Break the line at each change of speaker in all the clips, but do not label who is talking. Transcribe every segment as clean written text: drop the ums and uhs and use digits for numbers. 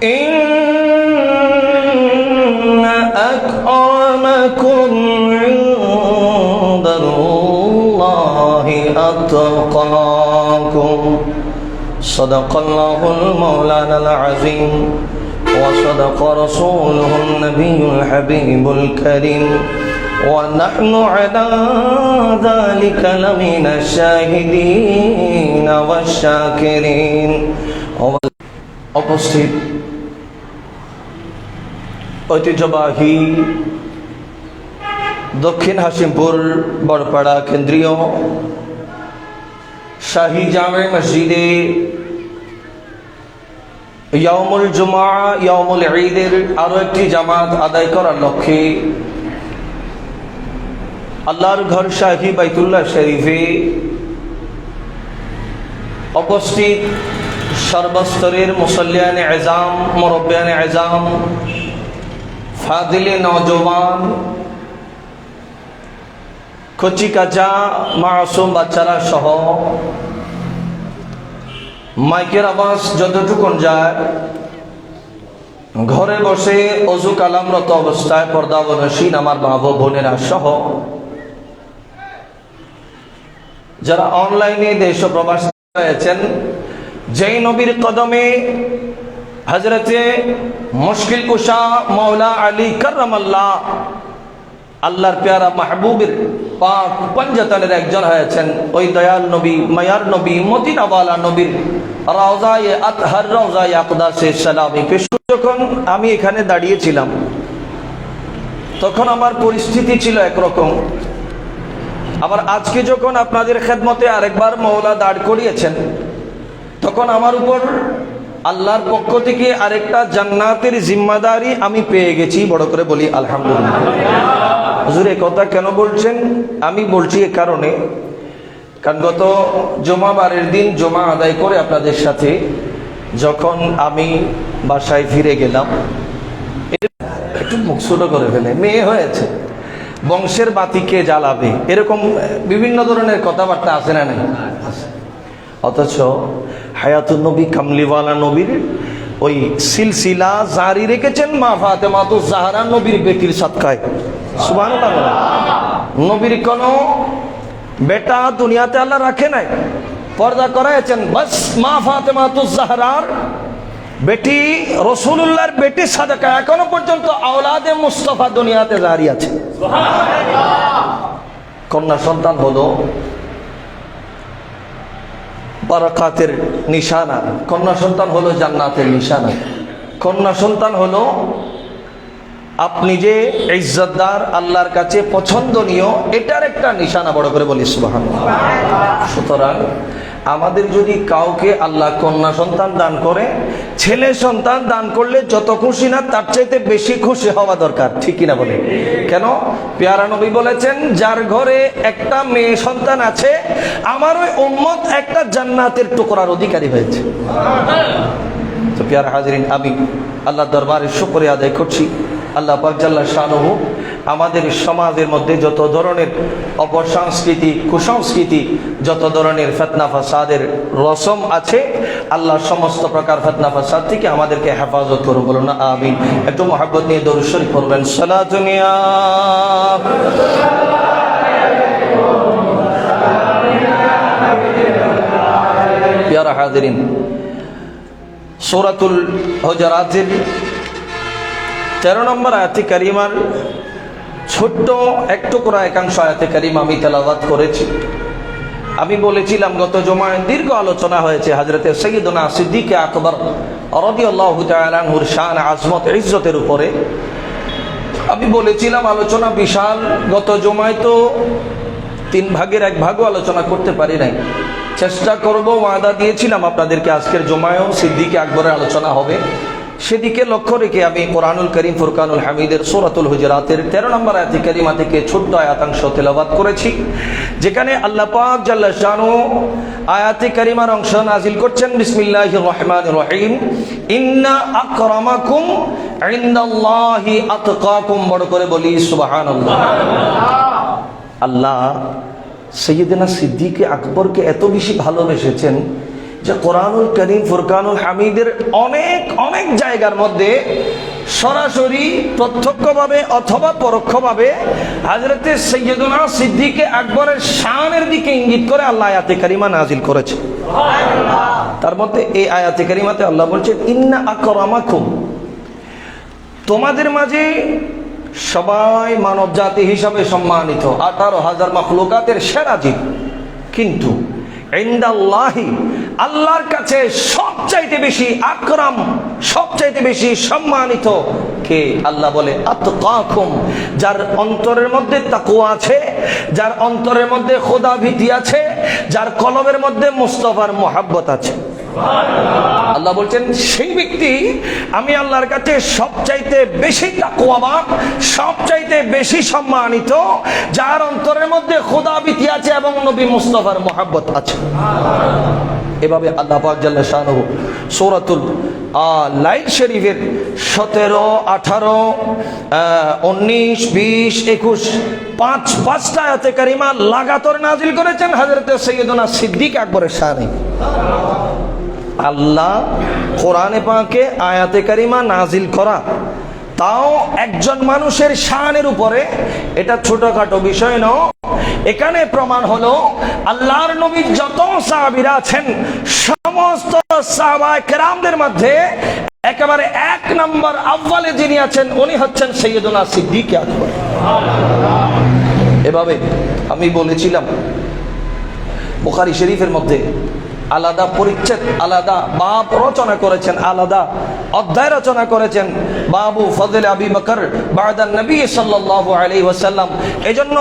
ইন্না আকরামাকুম ইনদাল্লাহি আতকাকুম সাদাকাল্লাহুল মাওলানাল আযীম ওয়া সাদাকা রাসূলুহুন নাবিয়্যুল হাবিবুল কারীম ونحن على ذلك لمن الشاهدين والشاكرين উপস্থিত ঐতিহ্যবাহী দক্ষিণ হাসিমপুর বড়পাড়া কেন্দ্রীয় শাহী জামে মসজিদে ইয়াউমুল জুমআ ইয়াউমুল ঈদের আরো একটি জামাত আদায় করার লক্ষ্যে আল্লাহর ঘর শাহী বাইতুল্লাহ শরীফে উপস্থিত সর্বস্তরের মুসল্লিয়ান এজাম, মুরব্বিয়ান এজাম, ফাদিলে নওজওয়ান, কচি কাঁচা মাসুম বাচ্চারা সহ মাইকের আওয়াজ যতটুকুন যায় ঘরে বসে অজু কালামরত অবস্থায় পর্দাবনসীন আমার মা বোনেরা সহ যারা অনলাইনে দেশ ও প্রবাস রয়েছেন, যেই নবীর কদমে হযরতে মুশকিল কুশা মাওলা আলী কাররামাল্লাহ আল্লাহর প্যারা মাহবুবের পাক পঞ্জতনের একজন হয়েছেন, ওই দয়াল নবী, মায়ার নবী, মদিনাওয়ালা নবীর রওজায়ে আতহার, রওজায়ে আকদাসে সালামি পেশ। যখন আমি এখানে দাঁড়িয়েছিলাম তখন আমার পরিস্থিতি ছিল একরকম, আবার আজকে যখন আপনাদের খেদমতে আরেকবার মওলা দাঁড় করিয়েছেন তখন আমার উপর আল্লাহর পক্ষ থেকে আরেকটা জান্নাতের জিম্মাদারি আমি পেয়ে গেছি। বড় করে বলি আলহামদুলিল্লাহ। হুজুর এই কথা কেন বলছেন? আমি বলছি এ কারণে, কারণ গত জুমাবারের দিন জমা আদায় করে আপনাদের সাথে যখন আমি বাসায় ফিরে গেলাম, একটু মুখ ছোট করে ফেলে, মেয়ে হয়েছে, বংশের বাতি কে জ্বালাবে, এরকম বিভিন্ন ধরনের কথাবার্তা আছে না নাই? অথচ হায়াতুন নবী কামলিওয়ালা নবীর ওই সিলসিলা জারি রেখেছেন মা ফাতেমাতুজ জাহরা নবীর বেটির সাদকায়। সুবহানাল্লাহ। নবীর কোন বেটা দুনিয়াতে আল্লাহ রাখে নাই, পর্দা করাইছেন বাস মা ফাতেমাতুজ জাহরার বেটি রাসূলুল্লাহর বেটি সাদকা। এখনো পর্যন্ত আওলাদে মুস্তাফা দুনিয়াতে জারি আছে। কন্যা সন্তান হলো বারাকাতের নিশানা, কন্যা সন্তান হলো জান্নাতের নিশানা, কন্যা সন্তান হলো আপনি যে ইজ্জতদার, আল্লাহর কাছে পছন্দনীয়, এটার একটা নিশানা। বড় করে বলি সুবহানাল্লাহ। সুতরাং আমাদের যদি কাউকে আল্লাহ কন্যা সন্তান দান করে, ছেলে সন্তান দান করলে যত খুশি না তার চাইতে বেশি খুশি হওয়া দরকার, ঠিক কিনা বলে? কেন? পেয়ারা নবী বলেছেন, যার ঘরে একটা মেয়ে সন্তান আছে আমার ওই উম্মত একটা জান্নাতের টুকরার অধিকারী হয়েছে। তো পেয়ারা হাজিরিন, আমি আল্লাহ দরবারে শুকরিয়া আদায় করছি। আল্লাহ পাক জাল্লা শানুহু আমাদের সমাজের মধ্যে যত ধরনের অপসংস্কৃতি, কুসংস্কৃতি, যত ধরনের ফিতনা ফাসাদের রসম আছে, আল্লাহ সমস্ত প্রকার ফিতনা ফাসাদ থেকে আমাদেরকে হেফাজত করুন। বলুন না আমিন। একটু মহব্বত নিয়ে দরুদ শরীফ পড়বেন। সালাতুন ইয়া প্যারা হাজিরিন, সূরাতুল হুজুরাতের 13 নম্বর আয়াতে কারিমার ছোট্ট এক টুকরা একাংশ আয়াতে কারিমা আমি তেলাওয়াত করেছি। আমি বলেছিলাম গত জুমায় দীর্ঘ আলোচনা হয়েছে হযরতে সাইয়্যিদুনা সিদ্দিক আকবর রাদিয়াল্লাহু তাআলা আনহুর শান, আজমত, ইজ্জতের উপরে। আমি বলেছিলাম আলোচনা বিশাল। গত জুমায় তো 3 ভাগের 1 ভাগও আলোচনা করতে পারি নাই। চেষ্টা করব, ওয়াদা দিয়েছিলাম আপনাদেরকে আজকের জুমায়ও সিদ্দিক আকবরের আলোচনা হবে। সেদিকে লক্ষ্য রেখে আমি কোরআনুল করিম ফুরকানুল হামিদের সূরাতুল হুজুরাতের 13 নম্বর আয়াতে কারিমা থেকে ছোট্ট আয়াতাংশ তেলাওয়াত করেছি, যেখানে আল্লাহ পাক জাল্লা শানুহু আয়াতে কারিমার অংশ নাজিল করছেন। বিসমিল্লাহির রহমানির রহিম। ইন্না আকরামাকুম ইনদাল্লাহি আতকাকুম। বড় করে বলি সুবহানাল্লাহ। আল্লাহ সাইয়্যিদনা সিদ্দিক আকবরকে এত বেশি ভালোবেসেছেন যে কোরআনুল কারীম ফুরকানুল হামিদের অনেক অনেক জায়গার মধ্যে সরাসরি প্রত্যক্ষভাবে অথবা পরোক্ষভাবে হযরতে সাইয়্যিদুনা সিদ্দিক আকবরের শানের দিকে ইঙ্গিত করে আল্লাহ আয়াতে কারিমা নাজিল করেছে। তার মধ্যে এই আয়াতে কারিমাতে আল্লাহ বলছেন ইন্না আকরামাকুম, তোমাদের মাঝে সবাই মানব জাতি হিসাবে সম্মানিত, 18,000 মাখলুকাতের সেরা জীব, কিন্তু ইনদাল্লাহি, আল্লাহর কাছে সবচাইতে বেশি আকরাম, সবচাইতে বেশি সম্মানিত কে? আল্লাহ বলে আতকাকুম, যার অন্তরের মধ্যে তাকওয়া আছে, যার অন্তরের মধ্যে খোদা ভীতি আছে, যার কলবের মধ্যে মুস্তাফার মোহাব্বত আছে। আল্লাহ বলছেন সেই ব্যক্তি আমি আল্লাহর কাছে সবচাইতে বেশি তাকওয়াবান, সবচাইতে বেশি সম্মানিত, যার অন্তরের মধ্যে খোদা ভীতি আছে এবং নবী মুস্তাফার মোহাব্বত আছে। এভাবে আল্লাহ পাক জাল্লা শানুহু সূরাতুল লাইল শরীফের 17, 18, 19, 20, 21 পাঁচটা আয়াতে কারিমা লাগাতার নাজিল করেছেন হযরত সাইয়্যিদুনা সিদ্দিক আকবরের শানে। আল্লাহ কোরআনে পাকে আয়াতে কারিমা নাজিল করা, তাও একজন মানুষের শানের উপরে, এটা ছোটখাটো বিষয় নয়। এখানে প্রমাণ হলো আল্লাহর নবীর যত সাহাবীরা আছেন সমস্ত সাহাবায়ে কেরামদের মধ্যে একেবারে 1 নম্বর আউয়ালে যিনি আছেন উনি হচ্ছেন সাইয়্যিদুনা সিদ্দিক আকবর। এভাবে আমি বলেছিলাম বুখারী শরীফের মধ্যে আলাদা পরিচ্ছেদ, আলাদা বাব রচনা করেছেন, আলাদা অধ্যায় রচনা করেছেন, বাবু ফজলে আবি বকর বাদান নবী সাল্লাল্লাহু আলাইহি ওয়াসাল্লাম। এজন্য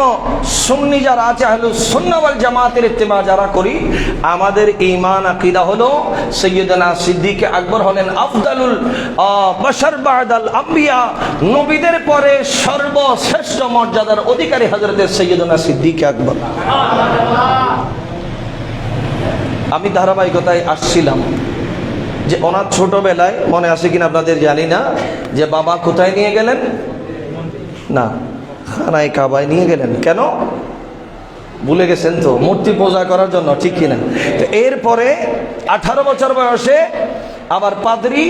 সুন্নি যারা আছে, আহলুস সুন্নাহ ওয়াল জামাতের ইত্তেবা যারা করি, আমাদের ঈমান আকীদা হলো সাইয়্যিদুনা সিদ্দিক আকবর হলেন আফদালুল বাশার বাদাল আম্বিয়া, নবীদের পরে সর্বশ্রেষ্ঠ মর্যাদার অধিকারী হযরত সাইয়্যিদুনা সিদ্দিক আকবর। আমি ধারাবাহিকতায় আসছিলাম যে ওনার ছোটবেলায় মনে আছে কিনা আপনাদের জানি না, যে বাবা কোথায় নিয়ে গেলেন? না, খানায় কাবায় নিয়ে গেলেন। কেন ভুলে গেছেন তো? মূর্তি পূজা করার জন্য, ঠিক কিনা? তো এরপরে 18 বছর বয়সে আবার পাদ্রী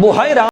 বুহাইরা